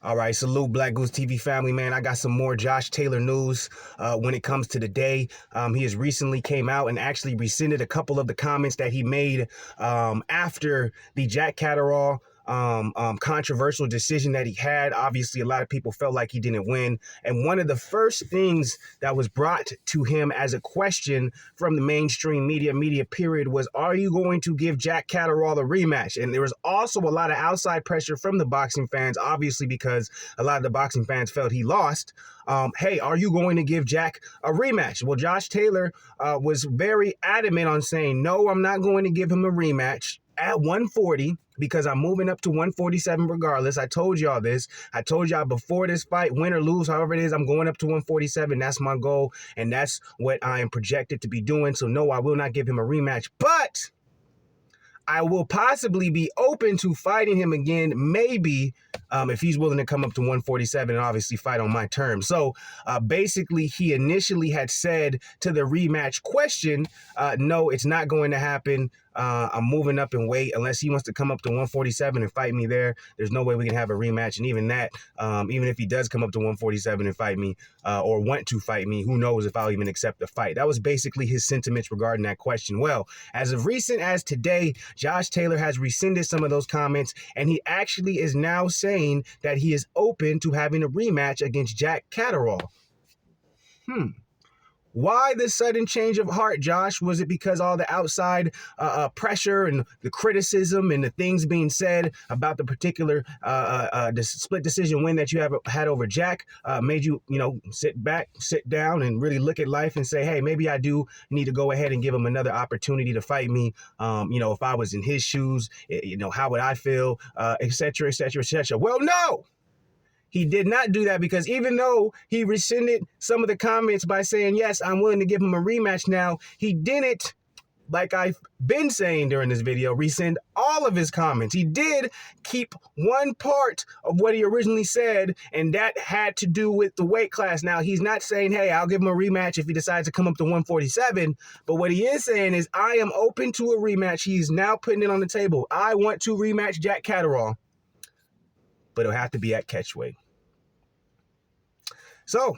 All right, salute Black Goose TV family, man. I got some more Josh Taylor news when it comes to the day. He has recently came out and actually rescinded a couple of the comments that he made after the Jack Catterall controversial decision that he had. Obviously, a lot of people felt like he didn't win. And one of the first things that was brought to him as a question from the mainstream media period was, are you going to give Jack Catterall a rematch? And there was also a lot of outside pressure from the boxing fans, obviously, because a lot of the boxing fans felt he lost. Hey, are you going to give Jack a rematch? Well, Josh Taylor was very adamant on saying, no, I'm not going to give him a rematch at 140 because I'm moving up to 147 regardless. I told y'all this. I told y'all before this fight, win or lose, however it is, I'm going up to 147. That's my goal, and that's what I am projected to be doing. So no, I will not give him a rematch, but I will possibly be open to fighting him again, maybe if he's willing to come up to 147 and obviously fight on my terms. So basically, he initially had said to the rematch question, no, it's not going to happen. I'm moving up in weight unless he wants to come up to 147 and fight me there. There's no way we can have a rematch. And even that, even if he does come up to 147 and fight me or want to fight me, who knows if I'll even accept the fight. That was basically his sentiments regarding that question. Well, as of recent as today, Josh Taylor has rescinded some of those comments, and he actually is now saying that he is open to having a rematch against Jack Catterall. Why the sudden change of heart, Josh? Was it because all the outside pressure and the criticism and the things being said about the particular the split decision win that you have had over Jack made you, sit back, sit down, and really look at life and say, hey, maybe I do need to go ahead and give him another opportunity to fight me. If I was in his shoes, how would I feel, et cetera, et cetera, et cetera. Well, no. He did not do that, because even though he rescinded some of the comments by saying, yes, I'm willing to give him a rematch now, he didn't, like I've been saying during this video, rescind all of his comments. He did keep one part of what he originally said, and that had to do with the weight class. Now, he's not saying, hey, I'll give him a rematch if he decides to come up to 147, but what he is saying is, I am open to a rematch. He's now putting it on the table. I want to rematch Jack Catterall, but it'll have to be at Catchweight. So,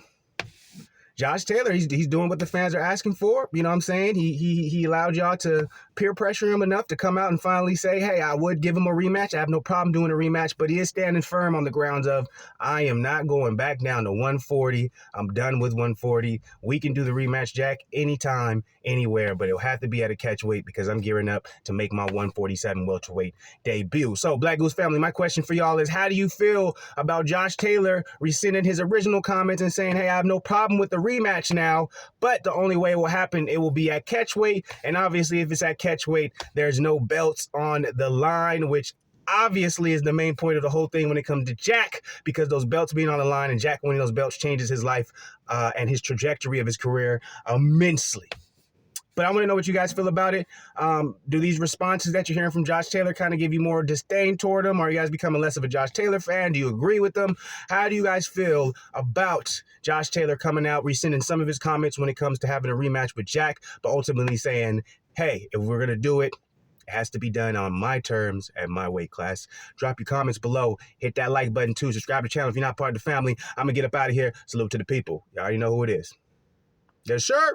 Josh Taylor, he's doing what the fans are asking for. You know what I'm saying? He allowed y'all to peer pressure him enough to come out and finally say, hey, I would give him a rematch. I have no problem doing a rematch, but he is standing firm on the grounds of, I am not going back down to 140. I'm done with 140. We can do the rematch, Jack, anytime, anywhere, but it'll have to be at a Catchweight because I'm gearing up to make my 147 welterweight debut. So, Black Goose family, my question for y'all is, how do you feel about Josh Taylor rescinding his original comments and saying, hey, I have no problem with the rematch now, but the only way it will happen, it will be at Catchweight, and obviously if it's at Catchweight, there's no belts on the line, which obviously is the main point of the whole thing when it comes to Jack, because those belts being on the line and Jack winning those belts changes his life and his trajectory of his career immensely. But I want to know what you guys feel about it. Do these responses that you're hearing from Josh Taylor kind of give you more disdain toward him? Or are you guys becoming less of a Josh Taylor fan? Do you agree with them? How do you guys feel about Josh Taylor coming out, rescinding some of his comments when it comes to having a rematch with Jack, but ultimately saying, hey, if we're going to do it, it has to be done on my terms at my weight class? Drop your comments below. Hit that like button too. Subscribe to the channel if you're not part of the family. I'm going to get up out of here. Salute to the people. You already know who it is. Yes, sir.